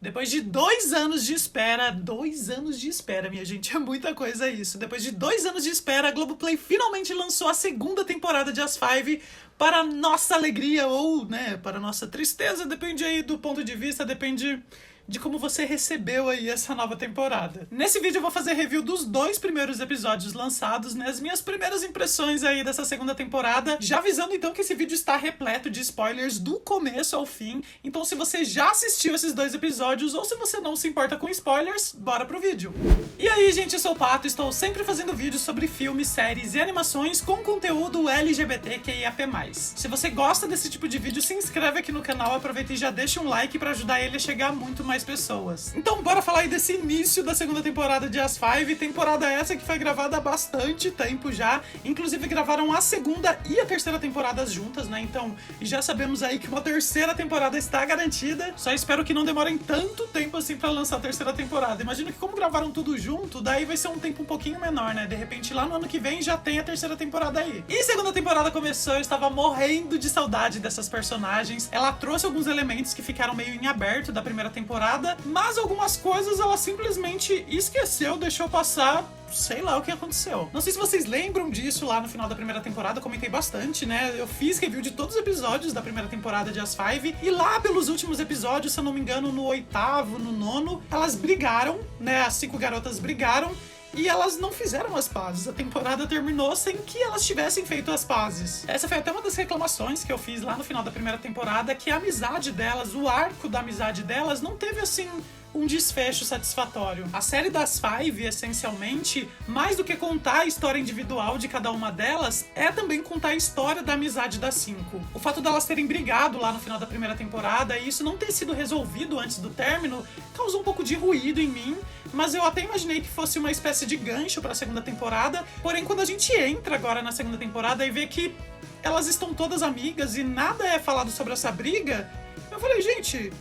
Depois de 2 anos de espera, 2 anos de espera, minha gente, é muita coisa isso. Depois de 2 anos de espera, a Globoplay finalmente lançou a segunda temporada de As Five, para nossa alegria ou, né, para nossa tristeza, depende aí do ponto de vista, depende de como você recebeu aí essa nova temporada. Nesse vídeo eu vou fazer review dos 2 primeiros episódios lançados, né, as minhas primeiras impressões aí dessa segunda temporada, já avisando então que esse vídeo está repleto de spoilers do começo ao fim, então se você já assistiu esses 2 episódios ou se você não se importa com spoilers, bora pro vídeo. E aí, gente, eu sou o Pato, estou sempre fazendo vídeos sobre filmes, séries e animações com conteúdo LGBTQIAP+. Se você gosta desse tipo de vídeo, se inscreve aqui no canal, aproveita e já deixa um like pra ajudar ele a chegar a muito mais pessoas. Então bora falar aí desse início da segunda temporada de As Five, temporada essa que foi gravada há bastante tempo já, inclusive gravaram a segunda e a terceira temporadas juntas, né, então já sabemos aí que uma terceira temporada está garantida, só espero que não demorem tanto tempo assim pra lançar a terceira temporada. Imagino que como gravaram tudo junto, daí vai ser um tempo um pouquinho menor, né, de repente lá no ano que vem já tem a terceira temporada aí. E a segunda temporada começou, eu estava morrendo de saudade dessas personagens, ela trouxe alguns elementos que ficaram meio em aberto da primeira temporada, mas algumas coisas ela simplesmente esqueceu, deixou passar, sei lá o que aconteceu. Não sei se vocês lembram disso lá no final da primeira temporada, eu comentei bastante, né? Eu fiz review de todos os episódios da primeira temporada de As Five, e lá pelos últimos episódios, se eu não me engano, no 8º, no 9º, elas brigaram, né? As 5 garotas brigaram, e elas não fizeram as pazes. A temporada terminou sem que elas tivessem feito as pazes. Essa foi até uma das reclamações que eu fiz lá no final da primeira temporada, que a amizade delas, o arco da amizade delas, não teve, assim, um desfecho satisfatório. A série das Five, essencialmente, mais do que contar a história individual de cada uma delas, é também contar a história da amizade das 5. O fato delas terem brigado lá no final da primeira temporada e isso não ter sido resolvido antes do término causou um pouco de ruído em mim, mas eu até imaginei que fosse uma espécie de gancho para a segunda temporada. Porém, quando a gente entra agora na segunda temporada e vê que elas estão todas amigas e nada é falado sobre essa briga, eu falei, gente,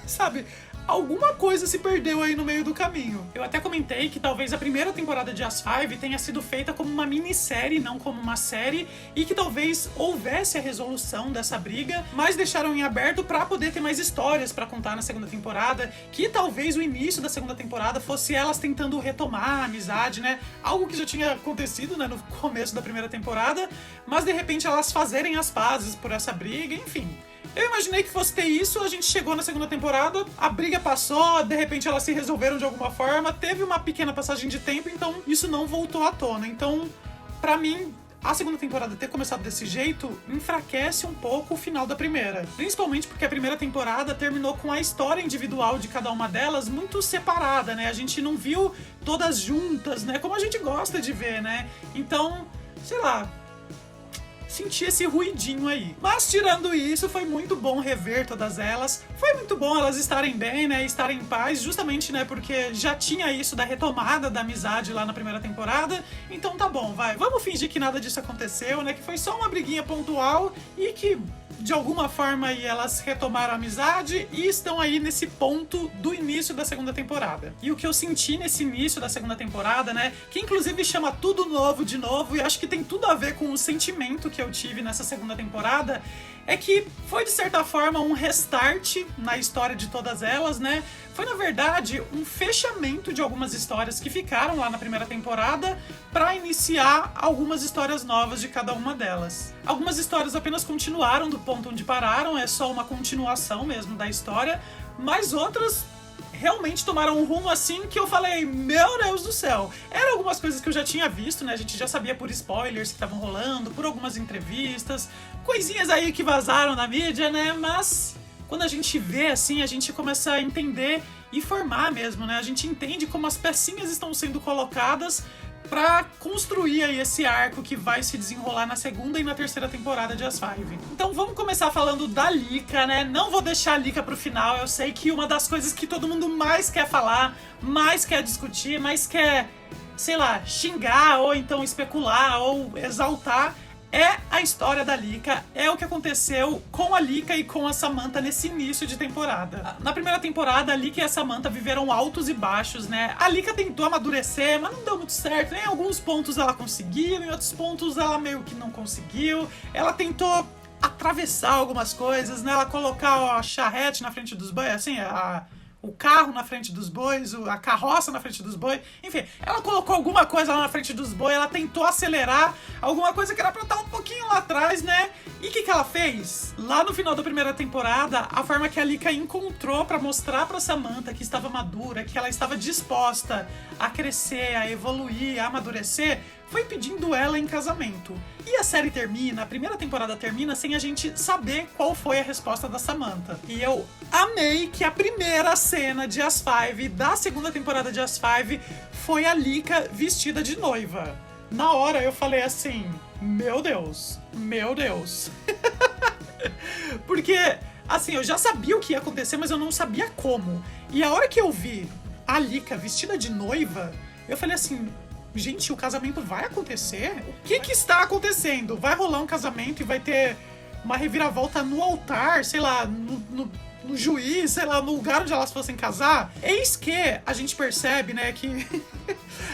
sabe, alguma coisa se perdeu aí no meio do caminho. Eu até comentei que talvez a primeira temporada de As Five tenha sido feita como uma minissérie, não como uma série, e que talvez houvesse a resolução dessa briga, mas deixaram em aberto pra poder ter mais histórias pra contar na segunda temporada, que talvez o início da segunda temporada fosse elas tentando retomar a amizade, né? Algo que já tinha acontecido, né, no começo da primeira temporada, mas de repente elas fazerem as pazes por essa briga, enfim. Eu imaginei que fosse ter isso, a gente chegou na segunda temporada, a briga passou, de repente elas se resolveram de alguma forma, teve uma pequena passagem de tempo, então isso não voltou à tona. Então, pra mim, a segunda temporada ter começado desse jeito enfraquece um pouco o final da primeira. Principalmente porque a primeira temporada terminou com a história individual de cada uma delas muito separada, né? A gente não viu todas juntas, né? Como a gente gosta de ver, né? Então, sei lá, senti esse ruidinho aí. Mas tirando isso, foi muito bom rever todas elas. Foi muito bom elas estarem bem, né? Estarem em paz, justamente, né? Porque já tinha isso da retomada da amizade lá na primeira temporada. Então tá bom, vai. Vamos fingir que nada disso aconteceu, né? Que foi só uma briguinha pontual e que de alguma forma aí elas retomaram a amizade e estão aí nesse ponto do início da segunda temporada. E o que eu senti nesse início da segunda temporada, né, que inclusive chama tudo novo de novo e acho que tem tudo a ver com o sentimento que eu tive nessa segunda temporada, é que foi de certa forma um restart na história de todas elas, né? Foi na verdade um fechamento de algumas histórias que ficaram lá na primeira temporada para iniciar algumas histórias novas de cada uma delas. Algumas histórias apenas continuaram do ponto onde pararam, é só uma continuação mesmo da história, mas outras realmente tomaram um rumo assim que eu falei, meu Deus do céu. Eram algumas coisas que eu já tinha visto, né? A gente já sabia por spoilers que estavam rolando, por algumas entrevistas, coisinhas aí que vazaram na mídia, né? Mas quando a gente vê assim, a gente começa a entender e formar mesmo, né? A gente entende como as pecinhas estão sendo colocadas pra construir aí esse arco que vai se desenrolar na segunda e na terceira temporada de As Five. Então vamos começar falando da Lika, né? Não vou deixar a Lika pro final, eu sei que uma das coisas que todo mundo mais quer falar, mais quer discutir, mais quer, sei lá, xingar ou então especular ou exaltar é a história da Lika, é o que aconteceu com a Lika e com a Samantha nesse início de temporada. Na primeira temporada, a Lika e a Samantha viveram altos e baixos, né? A Lika tentou amadurecer, mas não deu muito certo. Em alguns pontos ela conseguiu, em outros pontos ela meio que não conseguiu. Ela tentou atravessar algumas coisas, né? Ela colocar a charrete na frente dos bois, assim, o carro na frente dos bois, a carroça na frente dos bois. Enfim, ela colocou alguma coisa lá na frente dos bois, ela tentou acelerar alguma coisa que era pra estar um pouquinho lá atrás, né? E o que ela fez? Lá no final da primeira temporada, a forma que a Lika encontrou pra mostrar pra Samantha que estava madura, que ela estava disposta a crescer, a evoluir, a amadurecer, foi pedindo ela em casamento. E a série termina, a primeira temporada termina sem a gente saber qual foi a resposta da Samantha. E eu amei que a primeira cena de As Five, da segunda temporada de As Five, foi a Lika vestida de noiva. Na hora eu falei assim, meu Deus. Porque, assim, eu já sabia o que ia acontecer, mas eu não sabia como. E a hora que eu vi a Lika vestida de noiva, eu falei assim, gente, o casamento vai acontecer? O que está acontecendo? Vai rolar um casamento e vai ter uma reviravolta no altar, sei lá, no juiz, sei lá, no lugar onde elas fossem casar? Eis que a gente percebe, né, que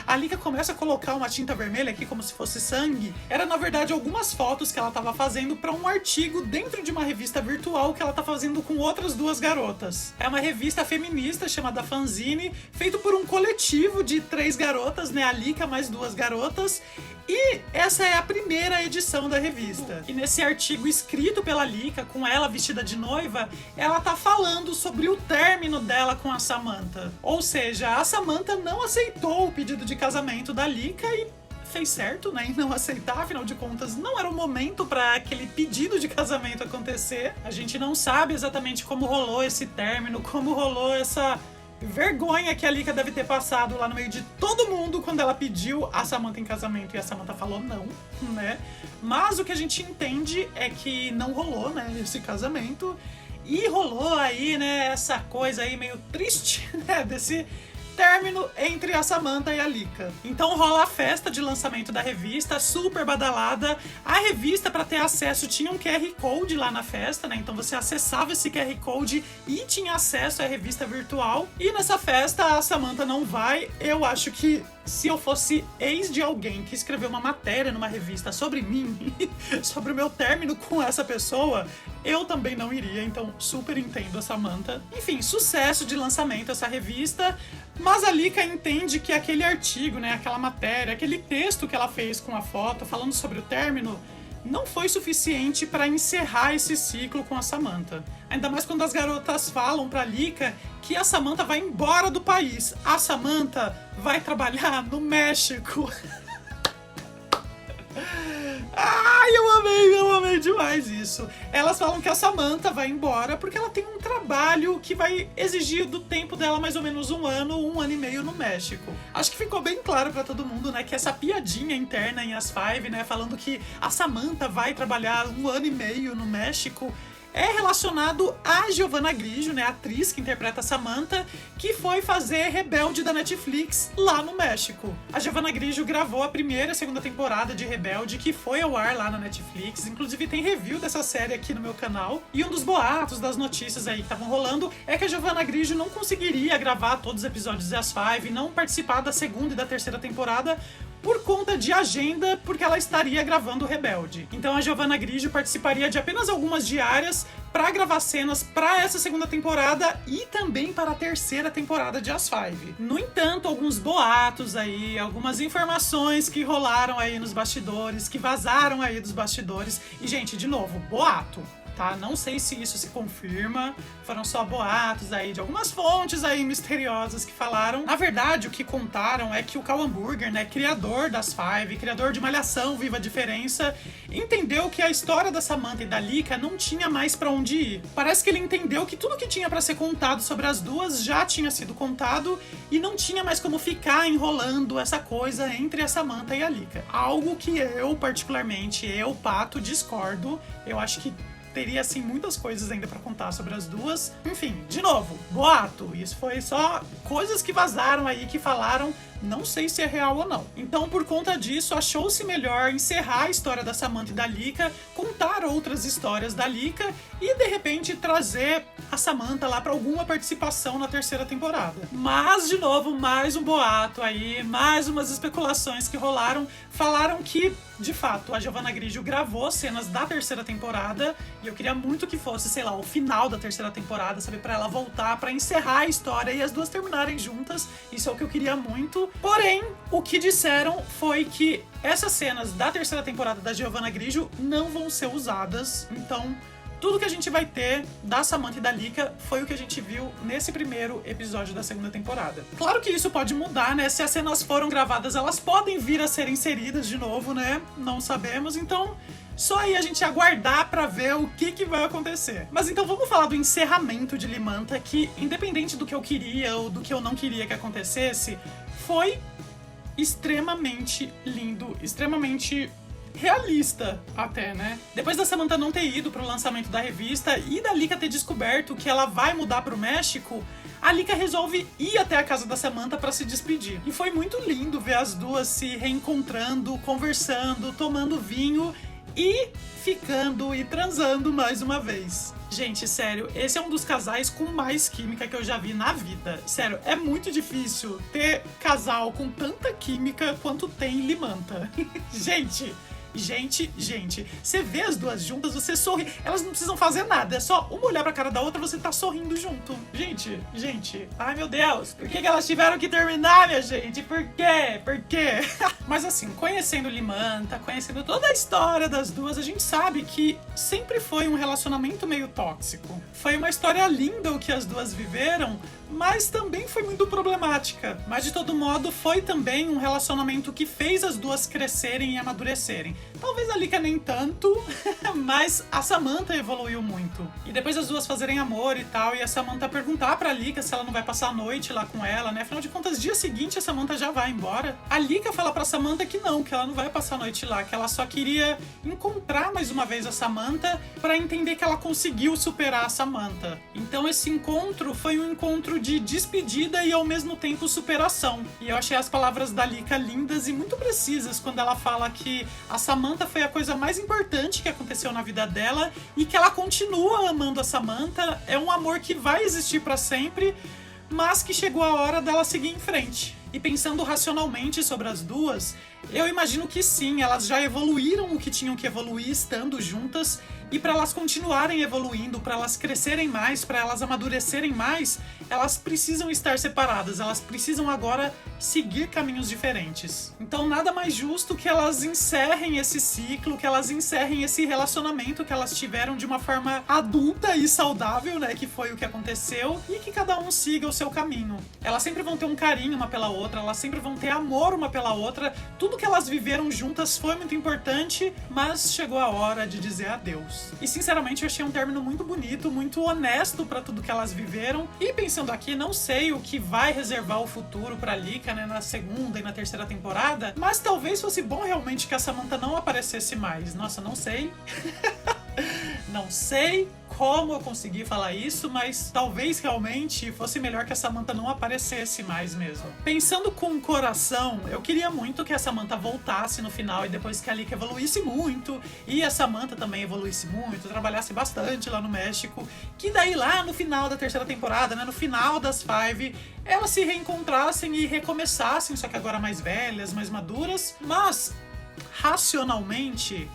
a Lika começa a colocar uma tinta vermelha aqui como se fosse sangue. Era, na verdade, algumas fotos que ela estava fazendo para um artigo dentro de uma revista virtual que ela tá fazendo com outras duas garotas. É uma revista feminista chamada Fanzine, feito por um coletivo de 3 garotas, né, a Lika mais 2 garotas. E essa é a primeira edição da revista. E nesse artigo escrito pela Lika, com ela vestida de noiva, ela tá falando sobre o término dela com a Samantha. Ou seja, a Samantha não aceitou o pedido de casamento da Lika e fez certo, né, em não aceitar, afinal de contas não era o momento para aquele pedido de casamento acontecer. A gente não sabe exatamente como rolou esse término, como rolou essa vergonha que a Lika deve ter passado lá no meio de todo mundo quando ela pediu a Samantha em casamento e a Samantha falou não, né? Mas o que a gente entende é que não rolou, né, esse casamento. E rolou aí, né, essa coisa aí meio triste, né, desse término entre a Samantha e a Lika. Então rola a festa de lançamento da revista, super badalada. A revista, para ter acesso, tinha um QR Code lá na festa, né? Então você acessava esse QR Code e tinha acesso à revista virtual. E nessa festa a Samantha não vai. Eu acho que se eu fosse ex de alguém que escreveu uma matéria numa revista sobre mim, sobre o meu término com essa pessoa, eu também não iria, então super entendo a Samantha. Enfim, sucesso de lançamento essa revista, mas a Lika entende que aquele artigo, né, aquela matéria, aquele texto que ela fez com a foto falando sobre o término, não foi suficiente para encerrar esse ciclo com a Samantha. Ainda mais quando as garotas falam pra Lika que a Samantha vai embora do país. A Samantha vai trabalhar no México. Ai, eu amei demais isso. Elas falam que a Samantha vai embora porque ela tem um trabalho que vai exigir do tempo dela mais ou menos 1 ano, 1 ano e meio no México. Acho que ficou bem claro pra todo mundo, né, que essa piadinha interna em As Five, né, falando que a Samantha vai trabalhar 1 ano e meio no México, é relacionado a Giovanna Grigio, né, a atriz que interpreta a Samantha, que foi fazer Rebelde da Netflix lá no México. A Giovanna Grigio gravou a primeira e a segunda temporada de Rebelde, que foi ao ar lá na Netflix. Inclusive tem review dessa série aqui no meu canal. E um dos boatos, das notícias aí que estavam rolando, é que a Giovanna Grigio não conseguiria gravar todos os episódios de As Five, não participar da segunda e da terceira temporada, por conta de agenda, porque ela estaria gravando Rebelde. Então a Giovanna Grigio participaria de apenas algumas diárias para gravar cenas para essa segunda temporada e também para a terceira temporada de As Five. No entanto, alguns boatos aí, algumas informações que rolaram aí nos bastidores, que vazaram aí dos bastidores. E, gente, de novo, boato. Tá? Não sei se isso se confirma, foram só boatos aí de algumas fontes aí misteriosas que falaram. Na verdade, o que contaram é que o Cal Hamburger, né, criador das Five, criador de Malhação, Viva a Diferença, entendeu que a história da Samantha e da Lika não tinha mais pra onde ir. Parece que ele entendeu que tudo que tinha pra ser contado sobre as duas já tinha sido contado e não tinha mais como ficar enrolando essa coisa entre a Samantha e a Lika. Algo que eu, particularmente, Pato, discordo. Eu acho que teria, assim, muitas coisas ainda pra contar sobre as duas. Enfim, de novo, boato. Isso foi só coisas que vazaram aí, que falaram, não sei se é real ou não. Então, por conta disso, achou-se melhor encerrar a história da Samantha e da Lika, contar outras histórias da Lika e, de repente, trazer a Samantha lá pra alguma participação na terceira temporada. Mas, de novo, mais um boato aí, mais umas especulações que rolaram. Falaram que, de fato, a Giovanna Grigio gravou cenas da terceira temporada e eu queria muito que fosse, sei lá, o final da terceira temporada, sabe? Pra ela voltar, pra encerrar a história e as duas terminarem juntas. Isso é o que eu queria muito. Porém, o que disseram foi que essas cenas da terceira temporada da Giovanna Grigio não vão ser usadas. Então, tudo que a gente vai ter da Samantha e da Lika foi o que a gente viu nesse primeiro episódio da segunda temporada. Claro que isso pode mudar, né? Se as cenas foram gravadas, elas podem vir a ser inseridas de novo, né? Não sabemos, então só aí a gente aguardar pra ver o que vai acontecer. Mas então vamos falar do encerramento de Limanta, que independente do que eu queria ou do que eu não queria que acontecesse, foi extremamente lindo, extremamente realista até, né? Depois da Samantha não ter ido pro lançamento da revista e da Lika ter descoberto que ela vai mudar pro México, a Lika resolve ir até a casa da Samantha pra se despedir. E foi muito lindo ver as duas se reencontrando, conversando, tomando vinho e ficando e transando mais uma vez. Gente, sério, esse é um dos casais com mais química que eu já vi na vida. Sério, é muito difícil ter casal com tanta química quanto tem Limanta. Gente, você vê as duas juntas, você sorri, elas não precisam fazer nada, é só uma olhar pra cara da outra, você tá sorrindo junto. Gente, ai meu Deus, por que elas tiveram que terminar, minha gente? Por quê? Mas assim, conhecendo Limanta, conhecendo toda a história das duas, a gente sabe que sempre foi um relacionamento meio tóxico. Foi uma história linda o que as duas viveram, mas também foi muito problemática. Mas de todo modo, foi também um relacionamento que fez as duas crescerem e amadurecerem. Talvez a Lika nem tanto, mas a Samantha evoluiu muito. E depois as duas fazerem amor e tal, e a Samantha perguntar pra Lika se ela não vai passar a noite lá com ela, né? Afinal de contas, dia seguinte a Samantha já vai embora. A Lika fala pra Samantha que não, que ela não vai passar a noite lá, que ela só queria encontrar mais uma vez a Samantha pra entender que ela conseguiu superar a Samantha. Então esse encontro foi um encontro de despedida e ao mesmo tempo superação. E eu achei as palavras da Lika lindas e muito precisas quando ela fala que a Samantha foi a coisa mais importante que aconteceu na vida dela e que ela continua amando a Samantha. É um amor que vai existir pra sempre, mas que chegou a hora dela seguir em frente. E pensando racionalmente sobre as duas, eu imagino que sim, elas já evoluíram o que tinham que evoluir estando juntas, e para elas continuarem evoluindo, para elas crescerem mais, para elas amadurecerem mais, elas precisam estar separadas, elas precisam agora seguir caminhos diferentes. Então nada mais justo que elas encerrem esse ciclo, que elas encerrem esse relacionamento que elas tiveram de uma forma adulta e saudável, né, que foi o que aconteceu, e que cada um siga o seu caminho. Elas sempre vão ter um carinho uma pela outra, elas sempre vão ter amor uma pela outra, tudo que elas viveram juntas foi muito importante, mas chegou a hora de dizer adeus. E sinceramente eu achei um término muito bonito, muito honesto pra tudo que elas viveram. E pensando aqui, não sei o que vai reservar o futuro pra Lika, né, na segunda e na terceira temporada, mas talvez fosse bom realmente que a Samantha não aparecesse mais. Nossa, não sei. Não sei como eu consegui falar isso, mas talvez realmente fosse melhor que a Samantha não aparecesse mais mesmo. Pensando com o coração, eu queria muito que a Samantha voltasse no final e depois que a Lika evoluísse muito e a Samantha também evoluísse muito, trabalhasse bastante lá no México, que daí lá no final da terceira temporada, né, no final das Five, elas se reencontrassem e recomeçassem, só que agora mais velhas, mais maduras, mas racionalmente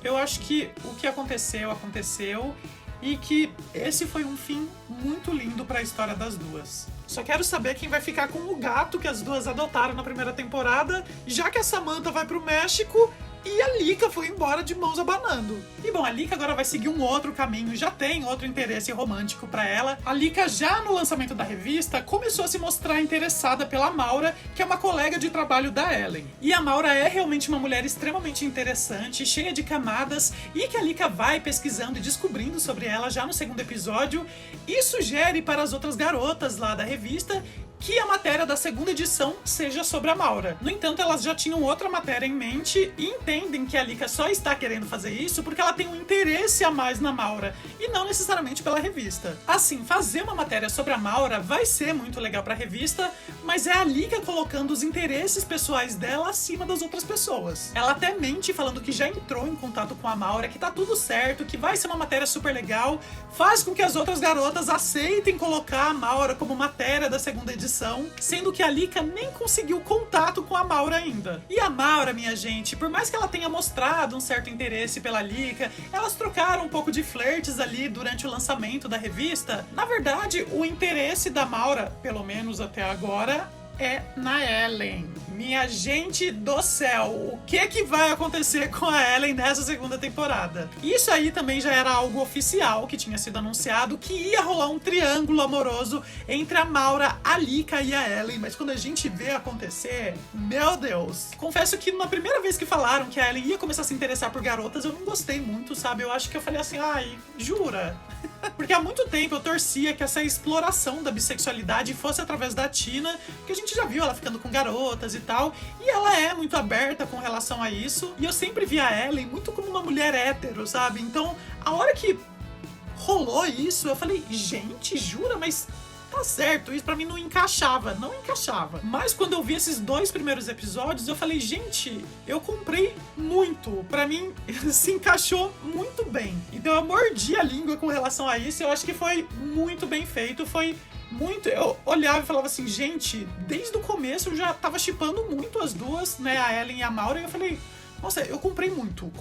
eu acho que o que aconteceu e que esse foi um fim muito lindo para a história das duas. Só quero saber quem vai ficar com o gato que as duas adotaram na primeira temporada, já que a Samantha vai pro México e a Lika foi embora de mãos abanando. E bom, a Lika agora vai seguir um outro caminho, já tem outro interesse romântico pra ela. A Lika já no lançamento da revista começou a se mostrar interessada pela Maura, que é uma colega de trabalho da Ellen. E a Maura é realmente uma mulher extremamente interessante, cheia de camadas, e que a Lika vai pesquisando e descobrindo sobre ela já no segundo episódio, e sugere para as outras garotas lá da revista que a matéria da segunda edição seja sobre a Maura. No entanto, elas já tinham outra matéria em mente e entendem entendem que a Lika só está querendo fazer isso porque ela tem um interesse a mais na Maura, e não necessariamente pela revista. Assim, fazer uma matéria sobre a Maura vai ser muito legal pra revista, mas é a Lika colocando os interesses pessoais dela acima das outras pessoas. Ela até mente falando que já entrou em contato com a Maura, que tá tudo certo, que vai ser uma matéria super legal, faz com que as outras garotas aceitem colocar a Maura como matéria da segunda edição, sendo que a Lika nem conseguiu contato com a Maura ainda. E a Maura, minha gente, por mais que ela tenha mostrado um certo interesse pela Lika, elas trocaram um pouco de flertes ali durante o lançamento da revista. Na verdade, o interesse da Maura, pelo menos até agora, é na Ellen. Minha gente do céu, o que vai acontecer com a Ellen nessa segunda temporada? Isso aí também já era algo oficial que tinha sido anunciado, que ia rolar um triângulo amoroso entre a Maura, a Lika e a Ellen, mas quando a gente vê acontecer, meu Deus. Confesso que na primeira vez que falaram que a Ellen ia começar a se interessar por garotas, eu não gostei muito, sabe? Eu acho que eu falei assim, ai, jura? Porque há muito tempo eu torcia que essa exploração da bissexualidade fosse através da Tina, porque a gente já viu ela ficando com garotas e tal, e ela é muito aberta com relação a isso, e eu sempre vi a Ellen muito como uma mulher hétero, sabe? Então, a hora que rolou isso, eu falei, gente, jura? Mas tá certo, isso pra mim não encaixava. Mas quando eu vi esses 2 primeiros episódios, eu falei, gente, eu comprei muito. Pra mim, se encaixou muito bem. Então eu mordi a língua com relação a isso, eu acho que foi muito bem feito, foi muito... Eu olhava e falava assim, gente, desde o começo eu já tava shippando muito as duas, né, a Ellen e a Maura, e eu falei... Nossa, eu comprei muito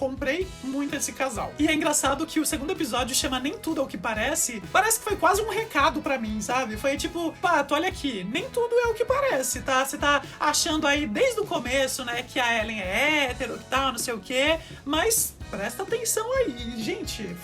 esse casal. E é engraçado que o segundo episódio chama Nem Tudo é o que Parece. Parece que foi quase um recado pra mim, sabe? Foi tipo, Pato, olha aqui, nem tudo é o que parece, tá? Você tá achando aí desde o começo, né, que a Ellen é hétero e tal, não sei o quê, mas presta atenção aí, gente,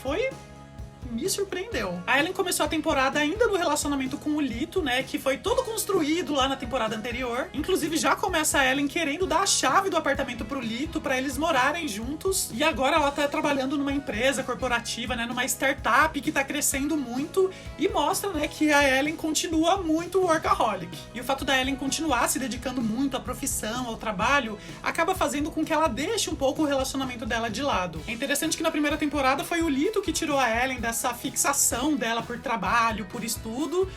me surpreendeu. A Ellen começou a temporada ainda no relacionamento com o Lito, né, que foi todo construído lá na temporada anterior. Inclusive já começa a Ellen querendo dar a chave do apartamento pro Lito pra eles morarem juntos. E agora ela tá trabalhando numa empresa corporativa, né, numa startup que tá crescendo muito, e mostra, né, que a Ellen continua muito workaholic. E o fato da Ellen continuar se dedicando muito à profissão, ao trabalho, acaba fazendo com que ela deixe um pouco o relacionamento dela de lado. É interessante que na primeira temporada foi o Lito que tirou a Ellen dessa fixação dela por trabalho, por estudo,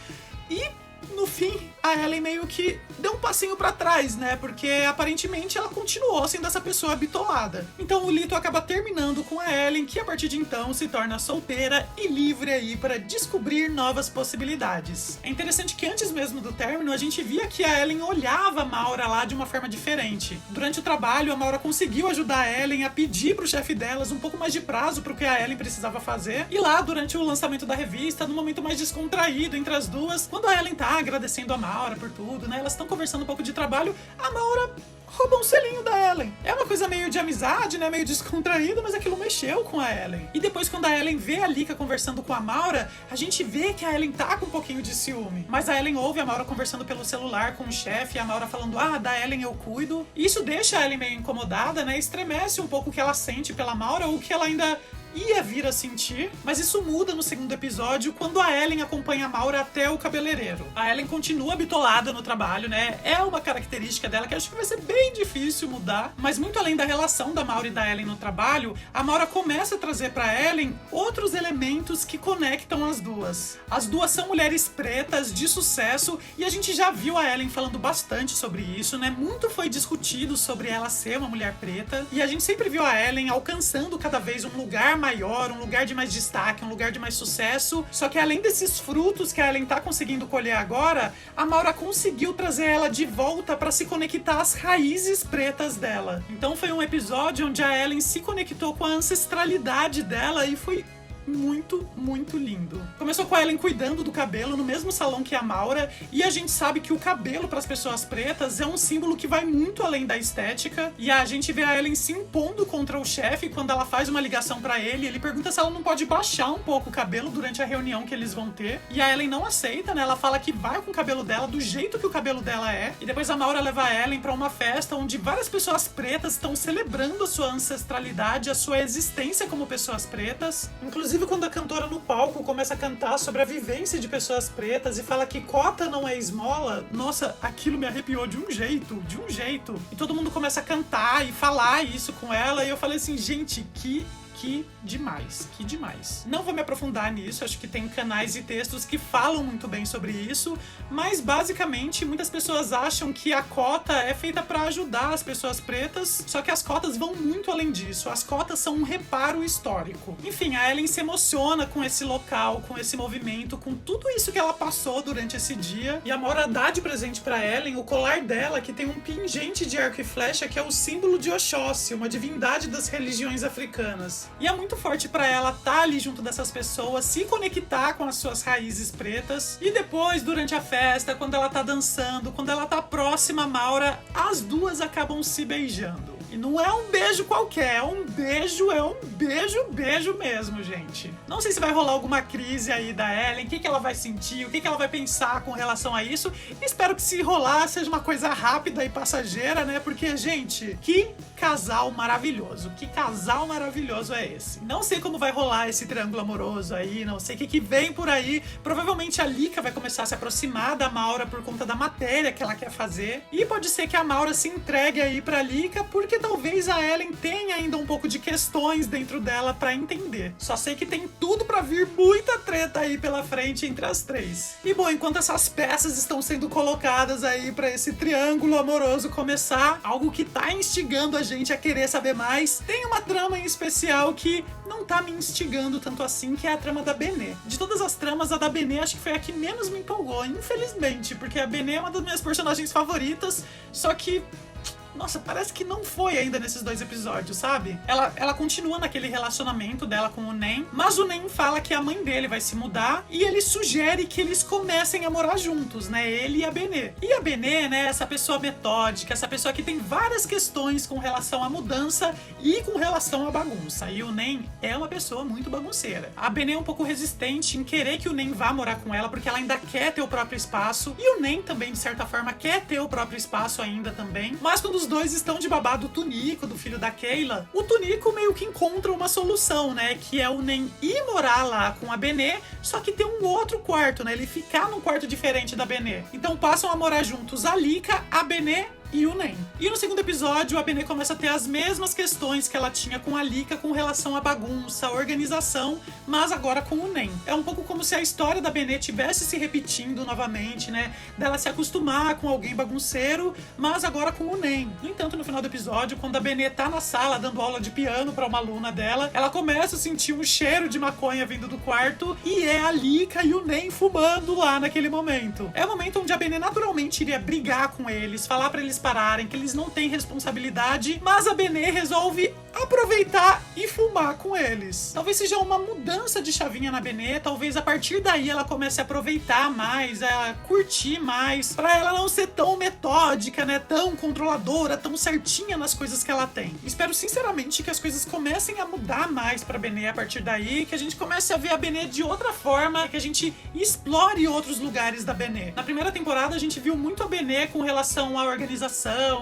e no fim, a Ellen meio que deu um passinho pra trás, né? Porque aparentemente ela continuou sendo essa pessoa bitolada. Então o Lito acaba terminando com a Ellen, que a partir de então se torna solteira e livre aí para descobrir novas possibilidades. É interessante que antes mesmo do término, a gente via que a Ellen olhava a Maura lá de uma forma diferente. Durante o trabalho, a Maura conseguiu ajudar a Ellen a pedir pro chefe delas um pouco mais de prazo pro que a Ellen precisava fazer. E lá, durante o lançamento da revista, no momento mais descontraído entre as duas, quando a Ellen tá agradecendo a Maura por tudo, né? Elas estão conversando um pouco de trabalho, a Maura rouba um selinho da Ellen. É uma coisa meio de amizade, né? Meio descontraída, mas aquilo mexeu com a Ellen. E depois, quando a Ellen vê a Lika conversando com a Maura, a gente vê que a Ellen tá com um pouquinho de ciúme. Mas a Ellen ouve a Maura conversando pelo celular com o chefe, e a Maura falando, da Ellen eu cuido. E isso deixa a Ellen meio incomodada, né? Estremece um pouco o que ela sente pela Maura, ou o que ela ainda ia vir a sentir, mas isso muda no segundo episódio, quando a Ellen acompanha a Maura até o cabeleireiro. A Ellen continua bitolada no trabalho, né? É uma característica dela que acho que vai ser bem difícil mudar, mas muito além da relação da Maura e da Ellen no trabalho, a Maura começa a trazer pra Ellen outros elementos que conectam as duas. As duas são mulheres pretas de sucesso, e a gente já viu a Ellen falando bastante sobre isso, né? Muito foi discutido sobre ela ser uma mulher preta, e a gente sempre viu a Ellen alcançando cada vez um lugar maior, um lugar de mais destaque, um lugar de mais sucesso. Só que além desses frutos que a Ellen tá conseguindo colher agora, a Maura conseguiu trazer ela de volta para se conectar às raízes pretas dela. Então foi um episódio onde a Ellen se conectou com a ancestralidade dela e foi muito, muito lindo. Começou com a Ellen cuidando do cabelo no mesmo salão que a Maura, e a gente sabe que o cabelo para as pessoas pretas é um símbolo que vai muito além da estética, e a gente vê a Ellen se impondo contra o chefe quando ela faz uma ligação para ele pergunta se ela não pode baixar um pouco o cabelo durante a reunião que eles vão ter, e a Ellen não aceita, né? Ela fala que vai com o cabelo dela do jeito que o cabelo dela é, e depois a Maura leva a Ellen para uma festa onde várias pessoas pretas estão celebrando a sua ancestralidade, a sua existência como pessoas pretas. Inclusive Inclusive, quando a cantora no palco começa a cantar sobre a vivência de pessoas pretas e fala que cota não é esmola, nossa, aquilo me arrepiou de um jeito. E todo mundo começa a cantar e falar isso com ela, e eu falei assim, gente, que demais. Não vou me aprofundar nisso, acho que tem canais e textos que falam muito bem sobre isso, mas basicamente muitas pessoas acham que a cota é feita para ajudar as pessoas pretas, só que as cotas vão muito além disso, as cotas são um reparo histórico. Enfim, a Ellen se emociona com esse local, com esse movimento, com tudo isso que ela passou durante esse dia, e a Maura dá de presente para Ellen o colar dela, que tem um pingente de arco e flecha, que é o símbolo de Oxóssi, uma divindade das religiões africanas. E é muito forte pra ela estar ali junto dessas pessoas, se conectar com as suas raízes pretas. E depois, durante a festa, quando ela tá dançando, quando ela tá próxima a Maura, as duas acabam se beijando. E não é um beijo qualquer, é um beijo mesmo, gente. Não sei se vai rolar alguma crise aí da Ellen, o que ela vai sentir, o que ela vai pensar com relação a isso. Espero que se rolar seja uma coisa rápida e passageira, né? Porque, gente, que casal maravilhoso é esse. Não sei como vai rolar esse triângulo amoroso aí, não sei o que vem por aí. Provavelmente a Lika vai começar a se aproximar da Maura por conta da matéria que ela quer fazer. E pode ser que a Maura se entregue aí pra Lika, porque talvez a Ellen tenha ainda um pouco de questões dentro dela pra entender. Só sei que tem tudo pra vir muita treta aí pela frente entre as três. E bom, enquanto essas peças estão sendo colocadas aí pra esse triângulo amoroso começar, algo que tá instigando a gente a querer saber mais, tem uma trama em especial que não tá me instigando tanto assim, que é a trama da Benê. De todas as tramas, a da Benê acho que foi a que menos me empolgou, infelizmente, porque a Benê é uma das minhas personagens favoritas, só que nossa, parece que não foi ainda nesses 2 episódios, sabe? Ela continua naquele relacionamento dela com o Nen, mas o Nen fala que a mãe dele vai se mudar e ele sugere que eles comecem a morar juntos, né? Ele e a Benê. E a Benê, né, essa pessoa metódica, essa pessoa que tem várias questões com relação à mudança e com relação à bagunça. E o Nen é uma pessoa muito bagunceira. A Benê é um pouco resistente em querer que o Nen vá morar com ela, porque ela ainda quer ter o próprio espaço. E o Nen também, de certa forma, quer ter o próprio espaço ainda também. Mas quando os dois estão de babá do Tunico, do filho da Keila, o Tunico meio que encontra uma solução, né? Que é o Nen ir morar lá com a Benê, só que ter um outro quarto, né? Ele ficar num quarto diferente da Benê. Então passam a morar juntos a Lika, a Benê e o Nen. E no segundo episódio, a Benê começa a ter as mesmas questões que ela tinha com a Lika com relação à bagunça, à organização, mas agora com o Nen. É um pouco como se a história da Benê tivesse se repetindo novamente, né? Dela se acostumar com alguém bagunceiro, mas agora com o Nen. No entanto, no final do episódio, quando a Benê tá na sala dando aula de piano pra uma aluna dela, ela começa a sentir um cheiro de maconha vindo do quarto e é a Lika e o Nen fumando lá naquele momento. É o momento onde a Benê naturalmente iria brigar com eles, falar pra eles pararem, que eles não têm responsabilidade, mas a Benê resolve aproveitar e fumar com eles. Talvez seja uma mudança de chavinha na Benê, talvez a partir daí ela comece a aproveitar mais, a curtir mais, pra ela não ser tão metódica, né, tão controladora, tão certinha nas coisas que ela tem. Espero sinceramente que as coisas comecem a mudar mais pra Benê a partir daí, que a gente comece a ver a Benê de outra forma, que a gente explore outros lugares da Benê. Na primeira temporada a gente viu muito a Benê com relação à organização,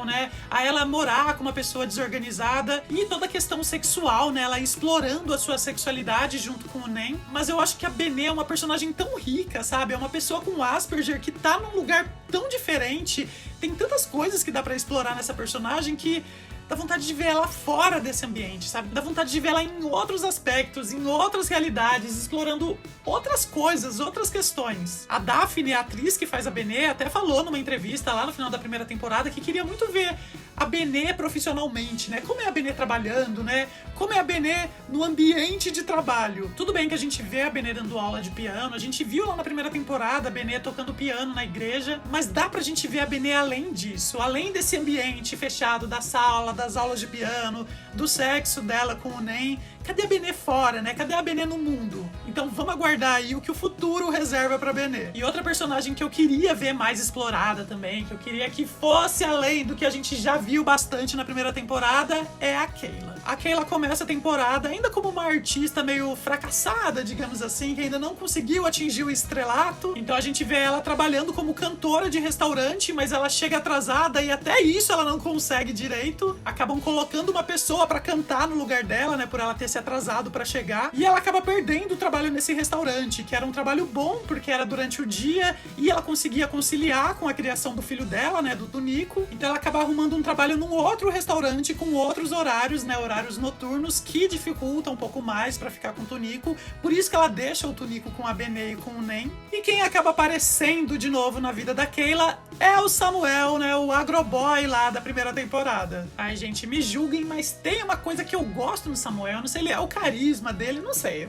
né, a ela morar com uma pessoa desorganizada e toda a questão sexual, né, ela explorando a sua sexualidade junto com o Nen. Mas eu acho que a Benê é uma personagem tão rica, sabe? É uma pessoa com Asperger que tá num lugar tão diferente, tem tantas coisas que dá pra explorar nessa personagem que dá vontade de ver ela fora desse ambiente, sabe? Dá vontade de ver ela em outros aspectos, em outras realidades, explorando outras coisas, outras questões. A Daphne, a atriz que faz a Benê, até falou numa entrevista lá no final da primeira temporada que queria muito ver a Benê profissionalmente, né? Como é a Benê trabalhando, né? Como é a Benê no ambiente de trabalho. Tudo bem que a gente vê a Benê dando aula de piano, a gente viu lá na primeira temporada a Benê tocando piano na igreja, mas dá pra gente ver a Benê além disso, além desse ambiente fechado da sala, das aulas de piano, do sexo dela com o Nen. Cadê a Benê fora, né? Cadê a Benê no mundo? Então Então vamos aguardar aí o que o futuro reserva pra Benê. E outra personagem que eu queria ver mais explorada também, que eu queria que fosse além do que a gente já viu bastante na primeira temporada, é a Kayla. A Kayla começa a temporada ainda como uma artista meio fracassada, digamos assim, que ainda não conseguiu atingir o estrelato. Então a gente vê ela trabalhando como cantora de restaurante, mas ela chega atrasada e até isso ela não consegue direito. Acabam colocando uma pessoa pra cantar no lugar dela, né, por ela ter se atrasado pra chegar. E ela acaba perdendo o trabalho nesse restaurante, que era um trabalho bom, porque era durante o dia e ela conseguia conciliar com a criação do filho dela, né, do Tunico. Então ela acaba arrumando um trabalho num outro restaurante com outros horários, né, horários noturnos, que dificultam um pouco mais pra ficar com o Tunico. Por isso que ela deixa o Tunico com a Benê e com o Nen. E quem acaba aparecendo de novo na vida da Kayla é o Samuel, né, o agroboy lá da primeira temporada. Ai, gente, me julguem, mas tem uma coisa que eu gosto no Samuel, não sei, ele é o carisma dele, não sei.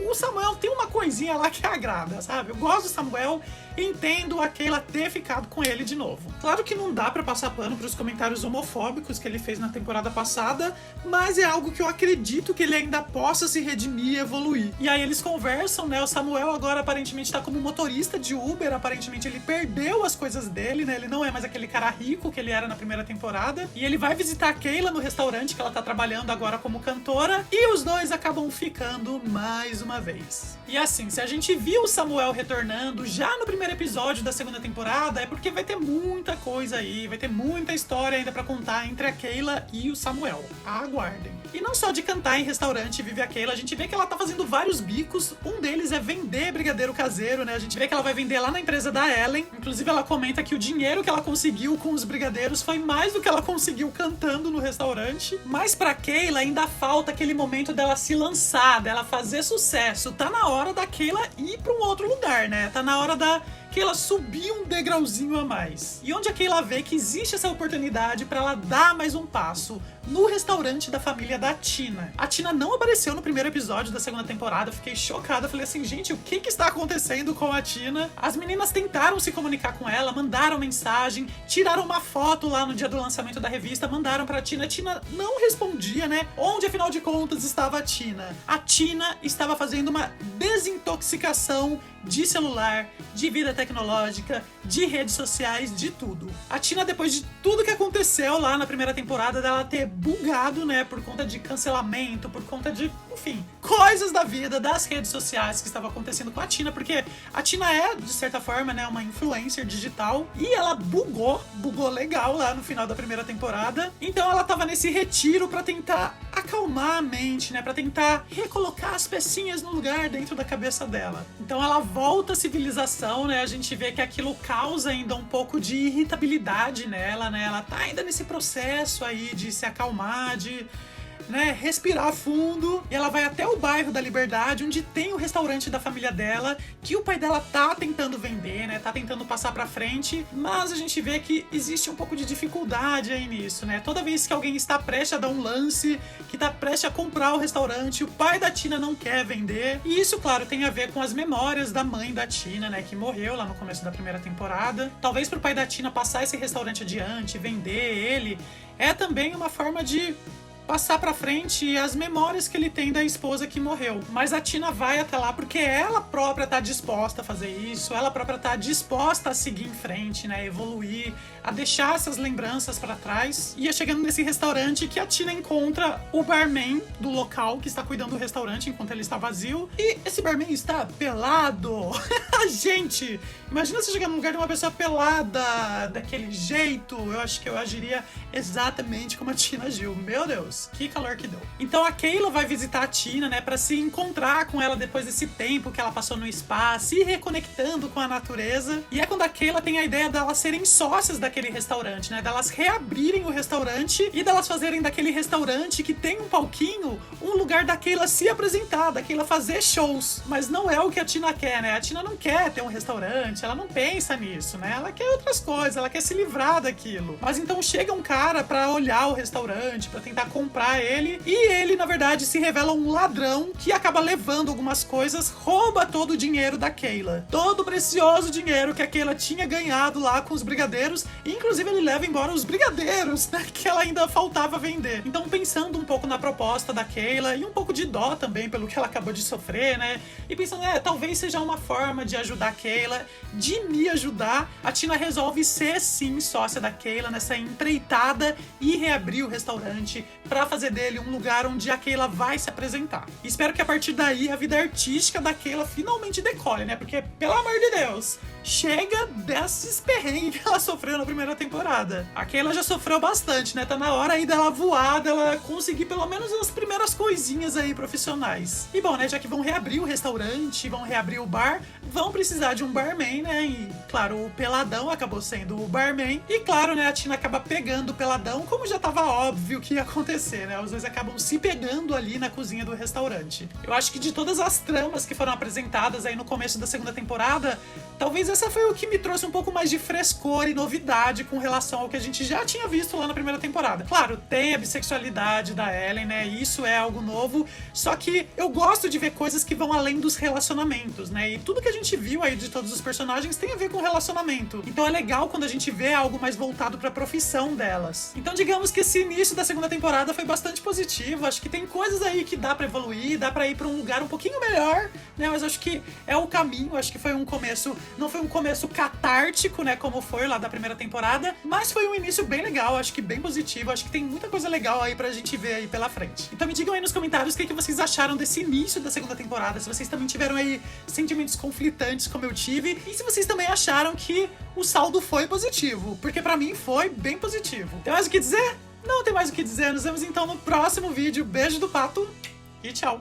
O Samuel tem uma coisinha lá que agrada, sabe? Eu gosto do Samuel, entendo a Kayla ter ficado com ele de novo. Claro que não dá pra passar pano pros comentários homofóbicos que ele fez na temporada passada, mas é algo que eu acredito que ele ainda possa se redimir e evoluir. E aí eles conversam, né? O Samuel agora aparentemente tá como motorista de Uber, aparentemente ele perdeu as coisas dele, né? Ele não é mais aquele cara rico que ele era na primeira temporada. E ele vai visitar a Kayla no restaurante que ela tá trabalhando agora como cantora, e os dois acabam ficando mais uma vez. E assim, se a gente viu o Samuel retornando já no primeiro episódio da segunda temporada, é porque vai ter muita coisa aí, vai ter muita história ainda pra contar entre a Kayla e o Samuel. Aguardem. E não só de cantar em restaurante vive a Kayla, a gente vê que ela tá fazendo vários bicos. Um deles é vender brigadeiro caseiro, né? A gente vê que ela vai vender lá na empresa da Ellen. Inclusive ela comenta que o dinheiro que ela conseguiu com os brigadeiros foi mais do que ela conseguiu cantando no restaurante. Mas pra Kayla ainda falta aquele momento dela se lançar, dela fazer sucesso. Tá na hora da Kayla ir pra um outro lugar, né? Tá na hora da Kayla subir um degrauzinho a mais. E onde a Kayla vê que existe essa oportunidade pra ela dar mais um passo? No restaurante da família da Tina. A Tina não apareceu no primeiro episódio da segunda temporada, fiquei chocada, falei assim, gente, o que está acontecendo com a Tina? As meninas tentaram se comunicar com ela, mandaram mensagem, tiraram uma foto lá no dia do lançamento da revista, mandaram pra Tina. A Tina não respondia, né? Onde, afinal de contas, estava a Tina? A Tina estava fazendo uma desintoxicação de celular, de vida tecnológica, de redes sociais, de tudo. A Tina, depois de tudo que aconteceu lá na primeira temporada, dela ter bugado, né, por conta de cancelamento, por conta de, enfim, coisas da vida, das redes sociais que estavam acontecendo com a Tina, porque a Tina é, de certa forma, né, uma influencer digital, e ela bugou legal lá no final da primeira temporada. Então ela tava nesse retiro pra tentar acalmar a mente, né, pra tentar recolocar as pecinhas no lugar dentro da cabeça dela. Então ela volta à civilização, né, a gente vê que aquilo causa ainda um pouco de irritabilidade nela, né, ela tá ainda nesse processo aí de se acalmar, de, né, respirar fundo, e ela vai até o bairro da Liberdade, onde tem o restaurante da família dela, que o pai dela tá tentando vender, né, tá tentando passar pra frente, mas a gente vê que existe um pouco de dificuldade aí nisso, né, toda vez que alguém está prestes a dar um lance, que tá prestes a comprar o restaurante, o pai da Tina não quer vender, e isso, claro, tem a ver com as memórias da mãe da Tina, né, que morreu lá no começo da primeira temporada. Talvez pro pai da Tina passar esse restaurante adiante, vender ele, é também uma forma de passar pra frente as memórias que ele tem da esposa que morreu. Mas a Tina vai até lá porque ela própria tá disposta a fazer isso, ela própria tá disposta a seguir em frente, né, evoluir, a deixar essas lembranças pra trás. E é chegando nesse restaurante que a Tina encontra o barman do local que está cuidando do restaurante enquanto ele está vazio. E esse barman está pelado. Gente, imagina você chegar num lugar de uma pessoa pelada daquele jeito. Eu acho que eu agiria exatamente como a Tina agiu. Meu Deus, que calor que deu. Então a Kayla vai visitar a Tina, né, pra se encontrar com ela depois desse tempo que ela passou no spa, se reconectando com a natureza. E é quando a Kayla tem a ideia delas serem sócias daquele restaurante, né, delas reabrirem o restaurante e delas fazerem daquele restaurante que tem um palquinho, um lugar da Kayla se apresentar, da Kayla fazer shows. Mas não é o que a Tina quer, né, a Tina não quer ter um restaurante, ela não pensa nisso, né, ela quer outras coisas, ela quer se livrar daquilo. Mas então chega um cara pra olhar o restaurante, pra tentar comprar comprar ele. E ele, na verdade, se revela um ladrão que acaba levando algumas coisas, rouba todo o dinheiro da Kayla. Todo o precioso dinheiro que a Kayla tinha ganhado lá com os brigadeiros. E, inclusive, ele leva embora os brigadeiros, né, que ela ainda faltava vender. Então, pensando um pouco na proposta da Kayla e um pouco de dó também pelo que ela acabou de sofrer, né? E pensando, talvez seja uma forma de ajudar a Kayla, de me ajudar, a Tina resolve ser, sim, sócia da Kayla nessa empreitada e reabrir o restaurante pra fazer dele um lugar onde a Kayla vai se apresentar. E espero que a partir daí a vida artística da Kayla finalmente decole, né? Porque, pelo amor de Deus, chega desses perrengues que ela sofreu na primeira temporada. A Kayla já sofreu bastante, né? Tá na hora aí dela voar, dela conseguir pelo menos as primeiras coisinhas aí profissionais. E bom, né? Já que vão reabrir o restaurante, vão reabrir o bar, vão precisar de um barman, né? E claro, o Peladão acabou sendo o barman. E claro, né? A Tina acaba pegando o Peladão, como já tava óbvio que ia acontecer, né? Os dois acabam se pegando ali na cozinha do restaurante. Eu acho que de todas as tramas que foram apresentadas aí no começo da segunda temporada, talvez essa foi o que me trouxe um pouco mais de frescor e novidade com relação ao que a gente já tinha visto lá na primeira temporada. Claro, tem a bissexualidade da Ellen, né? Isso é algo novo, só que eu gosto de ver coisas que vão além dos relacionamentos, né? E tudo que a gente viu aí de todos os personagens tem a ver com relacionamento. Então é legal quando a gente vê algo mais voltado pra profissão delas. Então digamos que esse início da segunda temporada foi bastante positivo. Acho que tem coisas aí que dá pra evoluir, dá pra ir pra um lugar um pouquinho melhor, né? Mas acho que é o caminho, acho que foi um começo, não foi um começo catártico, né, como foi lá da primeira temporada, mas foi um início bem legal, acho que bem positivo, acho que tem muita coisa legal aí pra gente ver aí pela frente. Então me digam aí nos comentários o que vocês acharam desse início da segunda temporada, se vocês também tiveram aí sentimentos conflitantes como eu tive, e se vocês também acharam que o saldo foi positivo, porque pra mim foi bem positivo. Tem mais o que dizer? Não tem mais o que dizer, nos vemos então no próximo vídeo. Beijo do Pato e tchau!